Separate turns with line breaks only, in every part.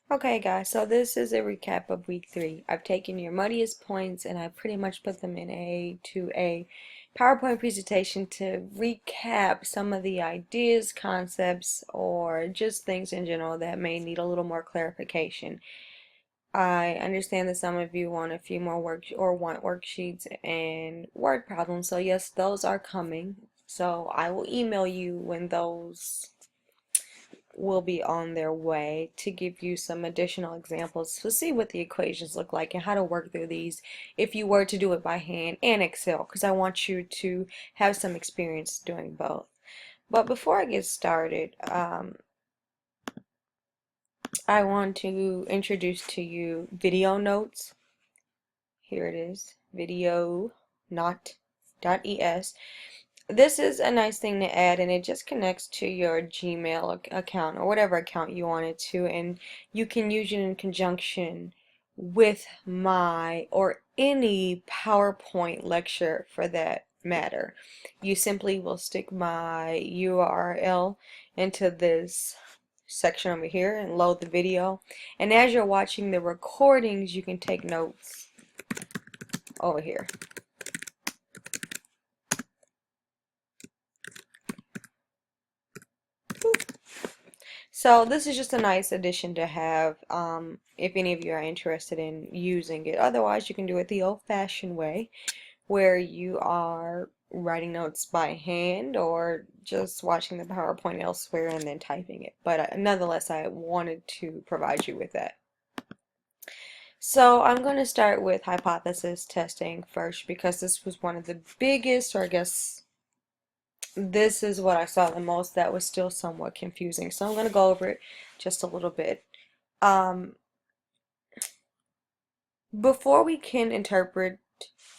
Okay, guys, so this is a recap of week 3. I've taken your muddiest points and I pretty much put them in a PowerPoint presentation to recap some of the ideas, concepts, or just things in general that may need a little more clarification. I understand that some of you want a few more want worksheets and word problems, so yes, those are coming. So I will email you when those will be on their way to give you some additional examples to see what the equations look like and how to work through these if you were to do it by hand and Excel, because I want you to have some experience doing both. But before I get started, I want to introduce to you video notes. Here it is, video not.es. This is a nice thing to add, and it just connects to your Gmail account or whatever account you want it to, and you can use it in conjunction with my or any PowerPoint lecture for that matter. You simply will stick my URL into this section over here and load the video, and as you're watching the recordings you can take notes over here. So this is just a nice addition to have if any of you are interested in using it. Otherwise, you can do it the old-fashioned way, where you are writing notes by hand or just watching the PowerPoint elsewhere and then typing it. But nonetheless, I wanted to provide you with that. So I'm going to start with hypothesis testing first, because this was one of the biggest, or I guess this is what I saw the most that was still somewhat confusing. So I'm going to go over it just a little bit. Um, Before we can interpret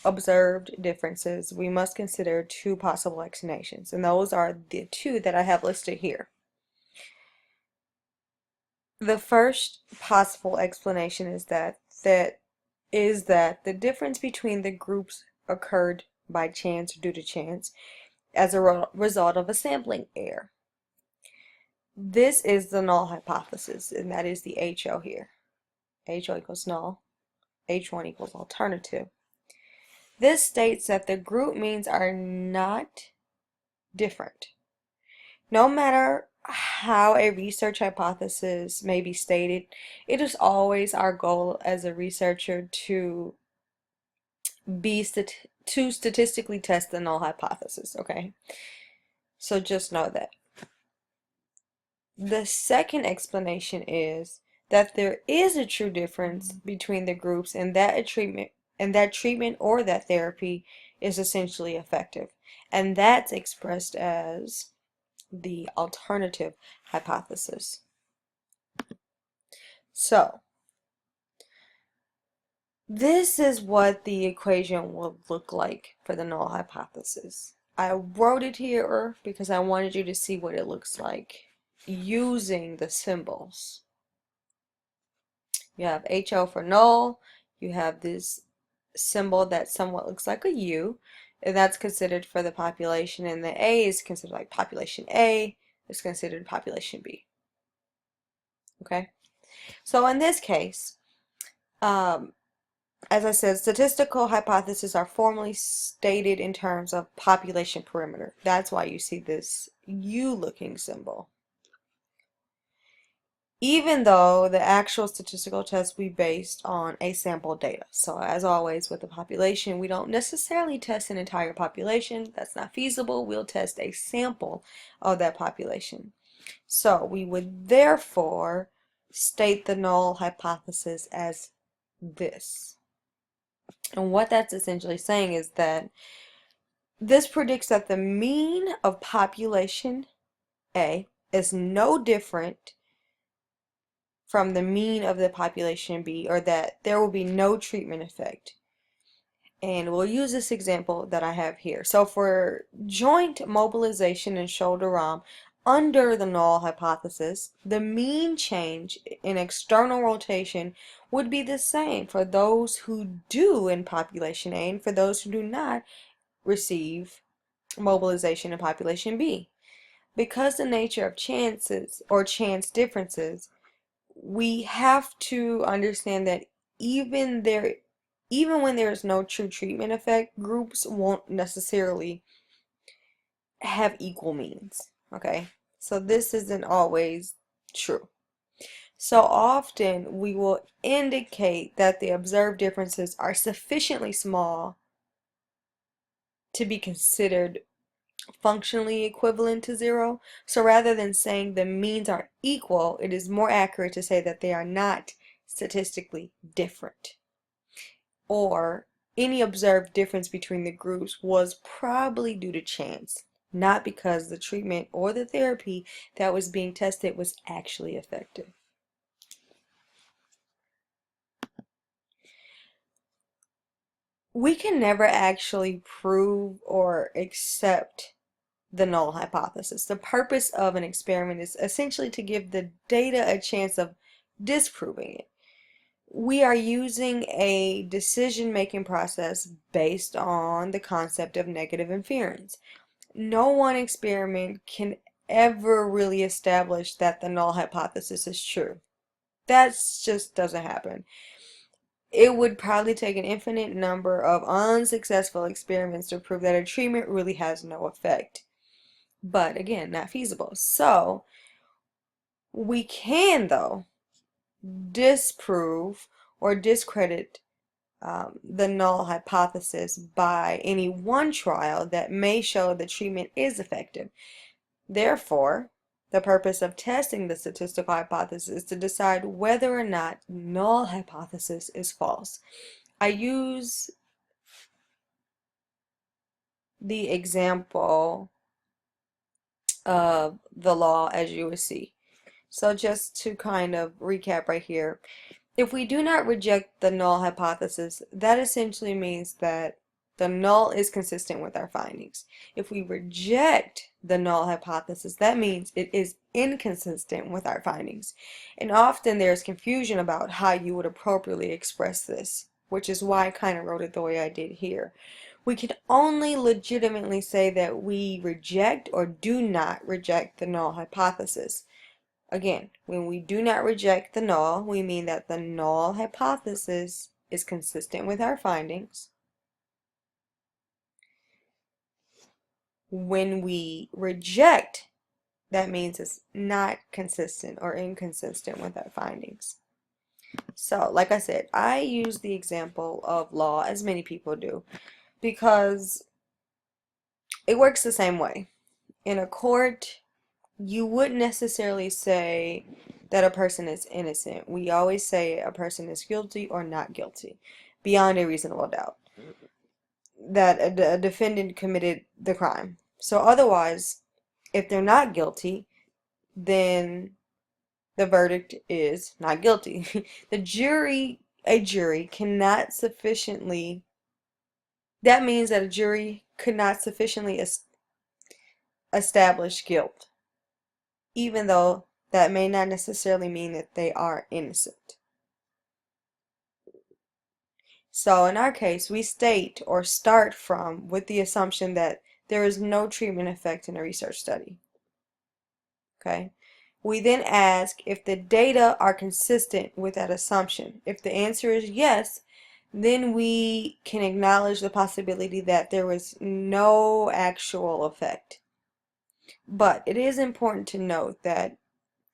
observed differences, we must consider two possible explanations, and those are the two that I have listed here. The first possible explanation is that the difference between the groups occurred by chance or due to chance as a result of a sampling error. This is the null hypothesis, and that is the HO here. HO equals null, H1 equals alternative. This states that the group means are not different. No matter how a research hypothesis may be stated, it is always our goal as a researcher to statistically test the null hypothesis, okay? So just know that. The second explanation is that there is a true difference between the groups, and that treatment or that therapy is essentially effective. And that's expressed as the alternative hypothesis. So, this is what the equation will look like for the null hypothesis. I wrote it here because I wanted you to see what it looks like using the symbols. You have HO for null, you have this symbol that somewhat looks like a U, and that's considered for the population, and the A is considered like population A, is considered population B. Okay? So in this case, as I said, statistical hypotheses are formally stated in terms of population perimeter. That's why you see this U-looking symbol. Even though the actual statistical test will be based on a sample data. So as always with the population, we don't necessarily test an entire population. That's not feasible. We'll test a sample of that population. So we would therefore state the null hypothesis as this. And what that's essentially saying is that this predicts that the mean of population A is no different from the mean of the population B, or that there will be no treatment effect. And we'll use this example that I have here. So for joint mobilization and shoulder ROM, under the null hypothesis, the mean change in external rotation would be the same for those who do in population A and for those who do not receive mobilization in population B. Because the nature of chances or chance differences, we have to understand that even there, even when there is no true treatment effect, groups won't necessarily have equal means. Okay, so this isn't always true. So often we will indicate that the observed differences are sufficiently small to be considered functionally equivalent to zero. So rather than saying the means are equal, it is more accurate to say that they are not statistically different. Or any observed difference between the groups was probably due to chance, not because the treatment or the therapy that was being tested was actually effective. We can never actually prove or accept the null hypothesis. The purpose of an experiment is essentially to give the data a chance of disproving it. We are using a decision-making process based on the concept of negative inference. No one experiment can ever really establish that the null hypothesis is true. That just doesn't happen. It would probably take an infinite number of unsuccessful experiments to prove that a treatment really has no effect. But again, not feasible. So we can, though, disprove or discredit the null hypothesis by any one trial that may show the treatment is effective. Therefore, the purpose of testing the statistical hypothesis is to decide whether or not null hypothesis is false. I use the example of the law as you would see. So just to kind of recap right here, if we do not reject the null hypothesis, that essentially means that the null is consistent with our findings. If we reject the null hypothesis, that means it is inconsistent with our findings. And often there's confusion about how you would appropriately express this, which is why I kind of wrote it the way I did here. We can only legitimately say that we reject or do not reject the null hypothesis. Again, when we do not reject the null, we mean that the null hypothesis is consistent with our findings. When we reject, that means it's not consistent or inconsistent with our findings. So, like I said, I use the example of law, as many people do, because it works the same way. In a court, you wouldn't necessarily say that a person is innocent. We always say a person is guilty or not guilty, beyond a reasonable doubt, that a defendant committed the crime. So otherwise, if they're not guilty, then the verdict is not guilty. A jury cannot sufficiently, that means that a jury could not sufficiently establish guilt, even though that may not necessarily mean that they are innocent. So in our case, we state or start from with the assumption that there is no treatment effect in a research study. Okay? We then ask if the data are consistent with that assumption. If the answer is yes, then we can acknowledge the possibility that there was no actual effect. But it is important to note that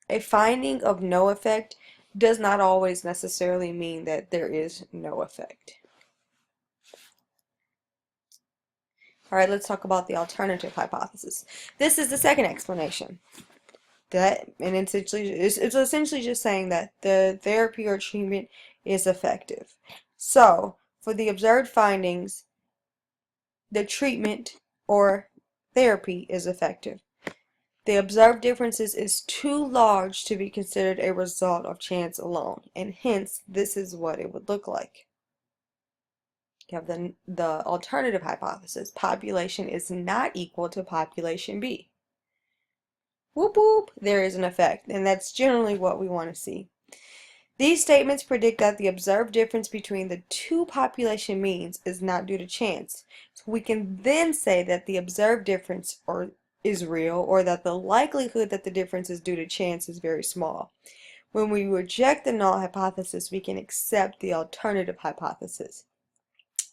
a finding of no effect does not always necessarily mean that there is no effect. All right, let's talk about the alternative hypothesis. This is the second explanation. And it's essentially just saying that the therapy or treatment is effective. So, for the observed findings, the treatment or therapy is effective. The observed differences is too large to be considered a result of chance alone, and hence this is what it would look like. You have the alternative hypothesis. Population is not equal to population B. Whoop whoop, there is an effect, and that's generally what we want to see. These statements predict that the observed difference between the two population means is not due to chance. So we can then say that the observed difference is real, or that the likelihood that the difference is due to chance is very small. When we reject the null hypothesis, we can accept the alternative hypothesis.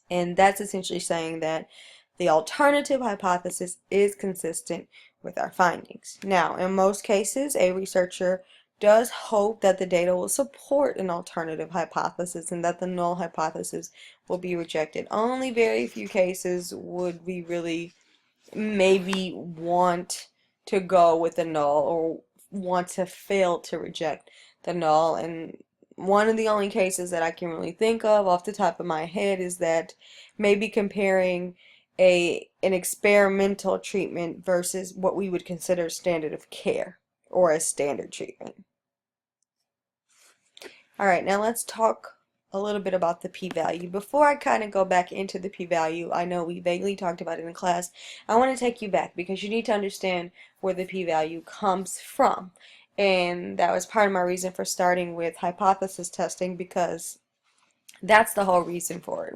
And that's essentially saying that the alternative hypothesis is consistent with our findings. Now, in most cases, a researcher does hope that the data will support an alternative hypothesis and that the null hypothesis will be rejected. Only very few cases would we really maybe want to go with the null or want to fail to reject the null. And one of the only cases that I can really think of off the top of my head is that maybe comparing an experimental treatment versus what we would consider standard of care or a standard treatment. All right, now let's talk a little bit about the p-value. Before I kind of go back into the p-value, I know we vaguely talked about it in class. I want to take you back because you need to understand where the p-value comes from. And that was part of my reason for starting with hypothesis testing, because that's the whole reason for it,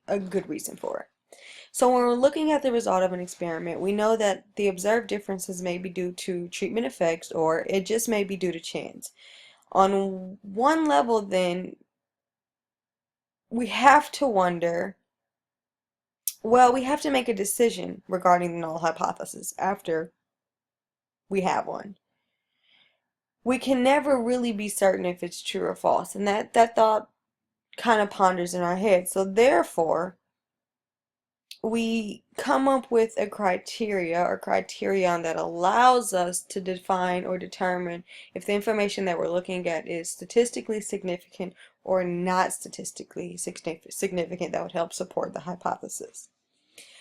a good reason for it. So when we're looking at the result of an experiment, we know that the observed differences may be due to treatment effects, or it just may be due to chance. On one level, then, we have to wonder, well, we have to make a decision regarding the null hypothesis after we have one. We can never really be certain if it's true or false, and that thought kind of ponders in our head. So therefore, we come up with a criteria or criterion that allows us to define or determine if the information that we're looking at is statistically significant or not statistically significant that would help support the hypothesis.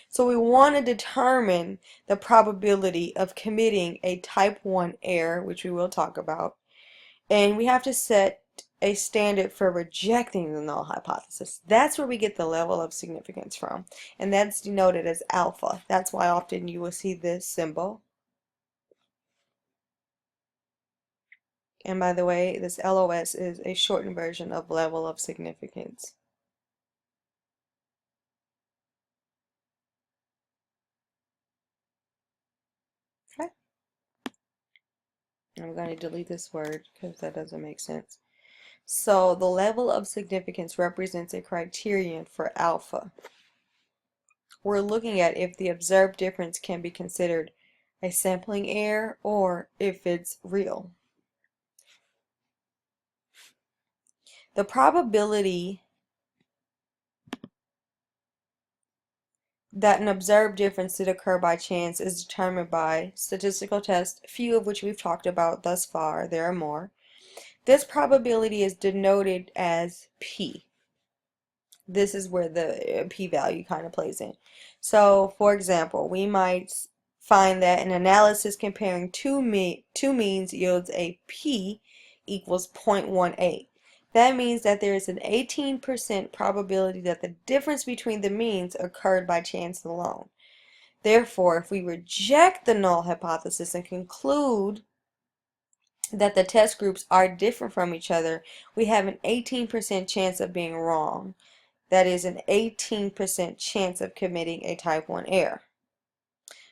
So we want to determine the probability of committing a type 1 error, which we will talk about, and we have to set a standard for rejecting the null hypothesis. That's where we get the level of significance from, and that's denoted as alpha. That's why often you will see this symbol. And by the way, this LOS is a shortened version of level of significance. Okay. I'm going to delete this word because that doesn't make sense. So the level of significance represents a criterion for alpha. We're looking at if the observed difference can be considered a sampling error or if it's real. The probability that an observed difference did occur by chance is determined by statistical tests, a few of which we've talked about thus far. There are more. This probability is denoted as P. This is where the p-value kind of plays in. So, for example, we might find that an analysis comparing two means yields a p equals 0.18. That means that there is an 18% probability that the difference between the means occurred by chance alone. Therefore, if we reject the null hypothesis and conclude that the test groups are different from each other, we have an 18% chance of being wrong. That is an 18% chance of committing a type 1 error.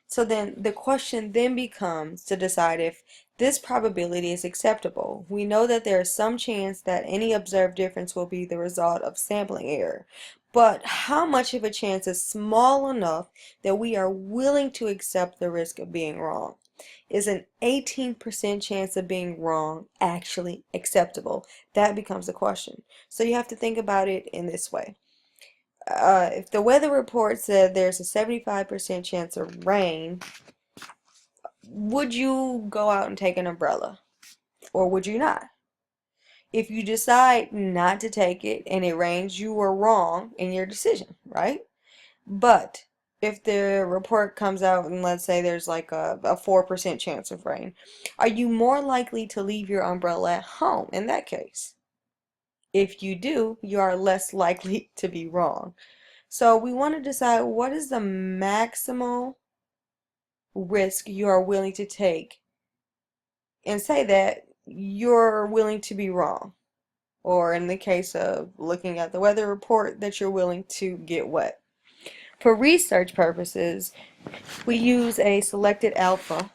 So then the question then becomes to decide if this probability is acceptable. We know that there is some chance that any observed difference will be the result of sampling error. But how much of a chance is small enough that we are willing to accept the risk of being wrong? Is an 18% chance of being wrong actually acceptable? That becomes the question. So you have to think about it in this way. If the weather report said there's a 75% chance of rain, would you go out and take an umbrella? Or would you not? If you decide not to take it and it rains, you were wrong in your decision, right? But if the report comes out and let's say there's like a 4% chance of rain, are you more likely to leave your umbrella at home in that case? If you do, you are less likely to be wrong. So we want to decide what is the maximal risk you are willing to take and say that you're willing to be wrong. Or in the case of looking at the weather report, that you're willing to get wet. For research purposes, we use a selected alpha